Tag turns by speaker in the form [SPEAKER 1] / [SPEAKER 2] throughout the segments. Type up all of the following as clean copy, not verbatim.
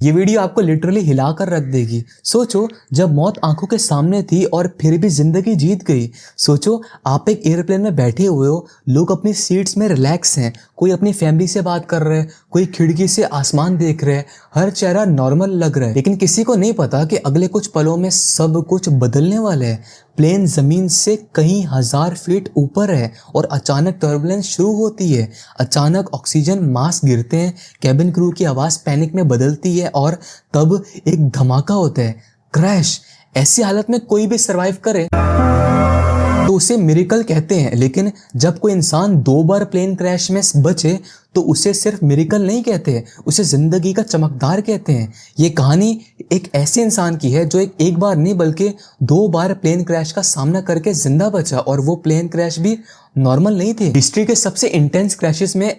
[SPEAKER 1] ये वीडियो आपको लिटरली हिलाकर रख देगी। सोचो, जब मौत आंखों के सामने थी और फिर भी जिंदगी जीत गई। सोचो, आप एक एयरप्लेन में बैठे हुए हो, लोग अपनी सीट्स में रिलैक्स हैं, कोई अपनी फैमिली से बात कर रहे हैं, कोई खिड़की से आसमान देख रहे हैं, हर चेहरा नॉर्मल लग रहा है। लेकिन किसी को नहीं पता कि अगले कुछ पलों में सब कुछ बदलने वाला है। प्लेन जमीन से कई हजार फीट ऊपर है और अचानक टर्बुलेंस शुरू होती है। अचानक ऑक्सीजन मास्क गिरते हैं, कैबिन क्रू की आवाज पैनिक में बदलती है और तब एक धमाका होता है, क्रैश। ऐसी हालत में कोई भी सरवाइव करे तो उसे मिरेकल कहते हैं। लेकिन जब कोई इंसान 2 बार प्लेन क्रैश में बचे तो उसे सिर्फ मिरेकल नहीं कहते, उसे जिंदगी का चमकदार कहते हैं। ये कहानी एक ऐसे इंसान की है जो एक बार नहीं बल्कि 2 बार प्लेन क्रैश का सामना करके जिंदा बचा, और वो प्लेन क्रैश भी नॉर्मल नहीं थे। हिस्ट्री के सबसे इंटेंस क्रैशेस में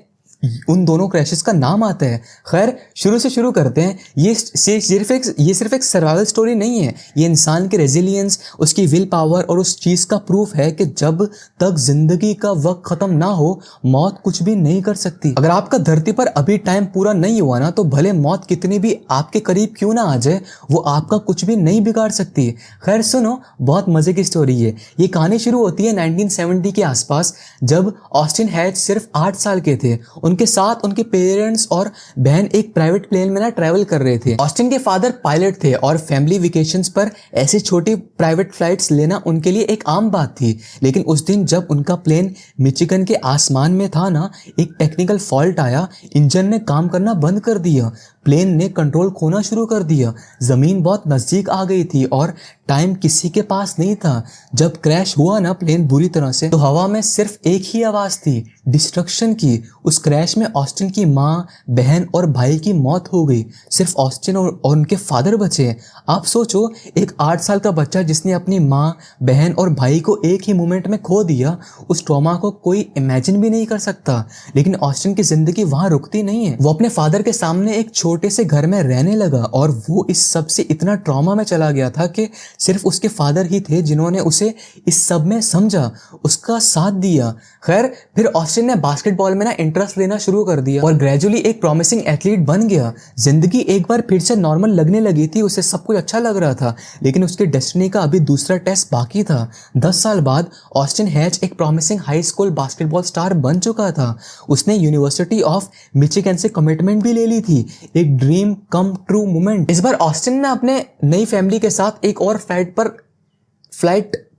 [SPEAKER 1] उन दोनों क्रैशेस का नाम आता है। खैर, शुरू से शुरू करते हैं। ये सिर्फ एक सर्वाइवल स्टोरी नहीं है, ये इंसान के रेजिलियंस, उसकी विल पावर और उस चीज़ का प्रूफ है कि जब तक जिंदगी का वक्त खत्म ना हो, मौत कुछ भी नहीं कर सकती। अगर आपका धरती पर अभी टाइम पूरा नहीं हुआ ना, तो भले मौत कितनी भी आपके करीब क्यों ना आ जाए, वो आपका कुछ भी नहीं बिगाड़ सकती। खैर सुनो, बहुत मजे की स्टोरी है। ये कहानी शुरू होती है 1970 के आसपास, जब ऑस्टिन हैच सिर्फ 8 साल के थे। उनके साथ उनके पेरेंट्स और बहन एक प्राइवेट प्लेन में ना ट्रैवल कर रहे थे। ऑस्टिन के फादर पायलट थे और फैमिली वेकेशंस पर ऐसी छोटी प्राइवेट फ्लाइट्स लेना उनके लिए एक आम बात थी। लेकिन उस दिन जब उनका प्लेन मिचिगन के आसमान में था ना, एक टेक्निकल फॉल्ट आया, इंजन ने काम करना बंद कर दिया, प्लेन ने कंट्रोल खोना शुरू कर दिया। जमीन बहुत नजदीक आ गई थी और टाइम किसी के पास नहीं था। जब क्रैश हुआ ना प्लेन बुरी तरह से, तो हवा में सिर्फ एक ही आवाज थी, डिस्ट्रक्शन की। उस क्रैश में ऑस्टिन की माँ, बहन और भाई की मौत हो गई। सिर्फ ऑस्टिन और उनके फादर बचे। आप सोचो, एक 8 साल का बच्चा जिसने अपनी माँ, बहन और भाई को एक ही मोमेंट में खो दिया, उस ट्रॉमा को कोई इमेजिन भी नहीं कर सकता। लेकिन ऑस्टिन की जिंदगी वहां रुकती नहीं है। वो अपने फादर के सामने एक छोटे से घर में रहने लगा और वो इस सब से इतना ट्रॉमा में चला गया था कि सिर्फ उसके फादर ही थे जिन्होंने उसे इस सब में समझा, उसका साथ दिया। खैर, फिर ऑस्टिन ने बास्केटबॉल में ना इंटरेस्ट लेना शुरू कर दिया और ग्रेजुअली एक प्रॉमिसिंग एथलीट बन गया। जिंदगी एक बार फिर से नॉर्मल लगने लगी थी, उसे सब कुछ अच्छा लग रहा था। लेकिन उसकी डेस्टिनी का अभी दूसरा टेस्ट बाकी था। 10 साल बाद ऑस्टिन हैच एक promising high school basketball star बन चुका था। उसने यूनिवर्सिटी ऑफ मिचिगन से कमिटमेंट भी ले ली थी। एक ड्रीम कम ट्रू मोमेंट। इस बार ऑस्टिन ने अपने नई फैमिली के साथ एक और फ्लाइट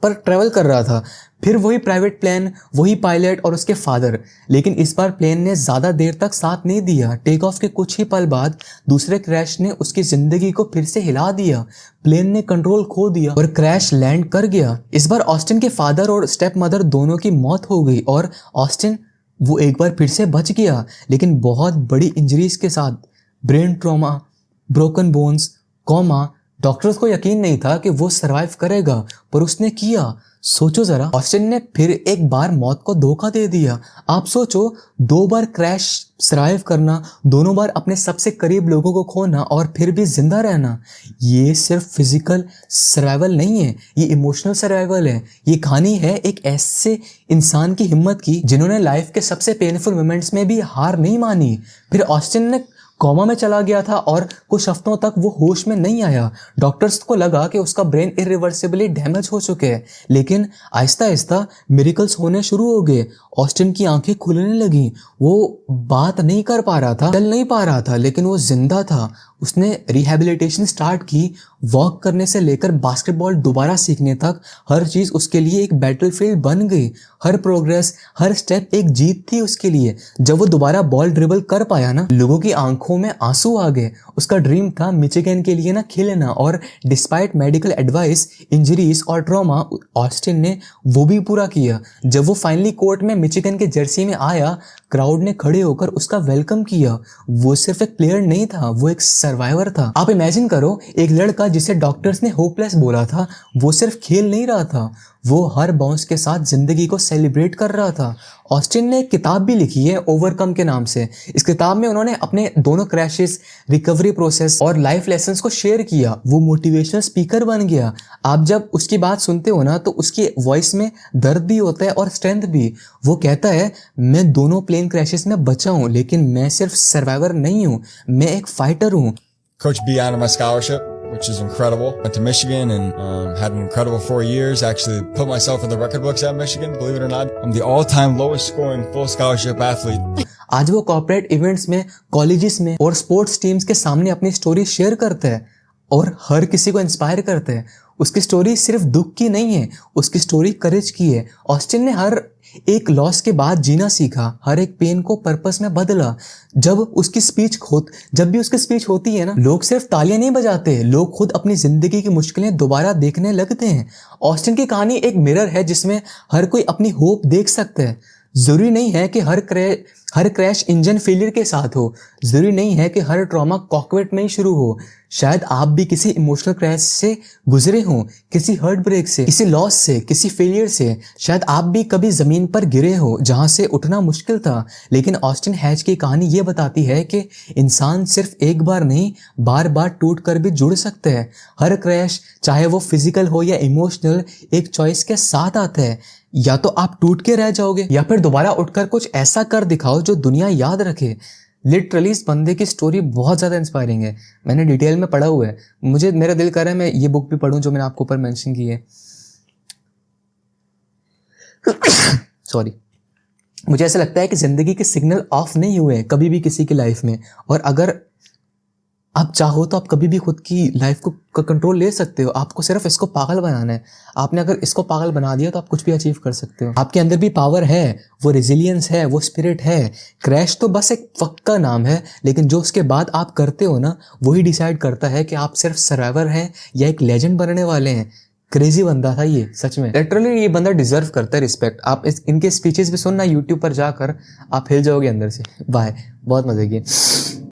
[SPEAKER 1] पर ट्रेवल कर रहा था। फिर वही प्राइवेट प्लेन, वही पायलट और उसके फादर। लेकिन इस बार प्लेन ने ज्यादा देर तक साथ नहीं दिया। टेक ऑफ के कुछ ही पल बाद दूसरे क्रैश ने उसकी जिंदगी को फिर से हिला दिया। प्लेन ने कंट्रोल खो दिया और क्रैश लैंड कर गया। इस बार ऑस्टिन के फादर और स्टेप मदर दोनों की मौत हो गई और ऑस्टिन वो एक बार फिर से बच गया, लेकिन बहुत बड़ी इंजरीज के साथ। Brain trauma, broken bones, coma. Doctors को यकीन नहीं था कि वो सरवाइव करेगा, पर उसने किया। सोचो जरा, ऑस्टिन ने फिर एक बार मौत को धोखा दे दिया। आप सोचो, 2 बार क्रैश सरवाइव करना, दोनों बार अपने सबसे करीब लोगों को खोना और फिर भी जिंदा रहना। ये सिर्फ फिजिकल सर्वाइवल नहीं है, ये इमोशनल सर्वाइवल है। ये कहानी है एक ऐसे इंसान की हिम्मत की जिन्होंने लाइफ के सबसे पेनफुल मोमेंट्स में भी हार नहीं मानी। फिर ऑस्टिन ने कोमा में चला गया था और कुछ हफ्तों तक वो होश में नहीं आया। डॉक्टर्स को लगा कि उसका ब्रेन इरिवर्सिबली डैमेज हो चुके हैं। लेकिन आहिस्ता आहिस्ता मिरेकल्स होने शुरू हो गए। ऑस्टिन की आंखें खुलने लगी। वो बात नहीं कर पा रहा था, चल नहीं पा रहा था, लेकिन वो जिंदा था। उसने रिहैबिलिटेशन स्टार्ट की। वॉक करने से लेकर बास्केटबॉल दोबारा सीखने तक हर चीज उसके लिए एक बैटलफील्ड बन गई। हर प्रोग्रेस, हर स्टेप एक जीत थी उसके लिए। जब वो दोबारा बॉल ड्रिबल कर पाया ना, लोगों की आंखों में आंसू आ गए। उसका ड्रीम था मिचिगन के लिए ना खेलना, और डिस्पाइट मेडिकल एडवाइस, इंजरीज और ट्रॉमा, ऑस्टिन ने वो भी पूरा किया। जब वो फाइनली कोर्ट में मिचिगन के जर्सी में आया, क्राउड ने खड़े होकर उसका वेलकम किया। वो सिर्फ एक प्लेयर नहीं था, वो एक सर्वाइवर था। आप इमेजिन करो, एक लड़का जिसे डॉक्टर्स ने होपलेस बोला था, वो सिर्फ खेल नहीं रहा था, वो हर बाउंस के साथ जिंदगी को सेलिब्रेट कर रहा था। ऑस्टिन ने एक किताब भी लिखी है, ओवरकम के नाम से। इस किताब में उन्होंने अपने दोनों क्रैशेस, रिकवरी प्रोसेस और लाइफ लेसन्स को शेयर किया। वो मोटिवेशनल स्पीकर बन गया। आप जब उसकी बात सुनते हो ना, तो उसकी वॉइस में दर्द भी होता है और स्ट्रेंथ भी। वो कहता है, मैं दोनों प्लेन क्रैशेस में बचा हूँ, लेकिन मैं सिर्फ सर्वाइवर नहीं हूँ, मैं एक फाइटर हूँ।
[SPEAKER 2] Coach B honored my scholarship, which is incredible. Went to Michigan and had an incredible 4 years. Actually put myself in the record books at Michigan, believe it or not. I'm the all-time lowest scoring full scholarship athlete.
[SPEAKER 1] आज वो corporate events में, colleges में और sports teams के सामने अपनी story share करते हैं और हर किसी को इंस्पायर करते हैं। उसकी स्टोरी सिर्फ दुख की नहीं है, उसकी स्टोरी करेज की है। ऑस्टिन ने हर एक लॉस के बाद जीना सीखा, हर एक पेन को पर्पस में बदला। जब भी उसकी स्पीच होती है ना, लोग सिर्फ तालियां नहीं बजाते, लोग खुद अपनी जिंदगी की मुश्किलें दोबारा देखने लगते हैं। ऑस्टिन की कहानी एक मिरर है जिसमें हर कोई अपनी होप देख सकता है। जरूरी नहीं है कि हर क्रैश इंजन फेलियर के साथ हो, जरूरी नहीं है कि हर ट्रॉमा कॉकपिट में ही शुरू हो। शायद आप भी किसी इमोशनल क्रैश से गुजरे हों, किसी हार्ट ब्रेक से, किसी लॉस से, किसी फेलियर से। शायद आप भी कभी जमीन पर गिरे हो जहां से उठना मुश्किल था। लेकिन ऑस्टिन हैच की कहानी ये बताती है कि इंसान सिर्फ एक बार नहीं, बार बार टूट कर भी जुड़ सकते हैं। हर क्रैश, चाहे वो फिजिकल हो या इमोशनल, एक चॉइस के साथ आता है। या तो आप टूट के रह जाओगे या फिर दोबारा उठकर कुछ ऐसा कर दिखाओ जो दुनिया याद रखे। लिटरली इस बंदे की स्टोरी बहुत ज़्यादा इंस्पायरिंग है। मैंने डिटेल में पढ़ा हुआ है, मेरा दिल कर रहा है मैं ये बुक भी पढूं जो मैंने आपको ऊपर मेंशन की है। सॉरी। मुझे ऐसा लगता है कि ज़िंदगी के सिग्नल ऑफ नहीं हुए हैं कभी भी किसी की लाइफ में, और अगर आप चाहो तो आप कभी भी खुद की लाइफ को कंट्रोल ले सकते हो। आपको सिर्फ इसको पागल बनाना है। आपने अगर इसको पागल बना दिया तो आप कुछ भी अचीव कर सकते हो। आपके अंदर भी पावर है, वो रेजिलियंस है, वो स्पिरिट है। क्रैश तो बस एक वक्त का नाम है, लेकिन जो उसके बाद आप करते हो ना, वही डिसाइड करता है कि आप सिर्फ सर्वाइवर हैं या एक लेजेंड बनने वाले हैं। क्रेजी बंदा था ये, सच में। लिटरली ये बंदा डिजर्व करता है रिस्पेक्ट। आप इनके स्पीचेस भी सुनना यूट्यूब पर जाकर, आप हिल जाओगे अंदर से। बाय, बहुत मजे की।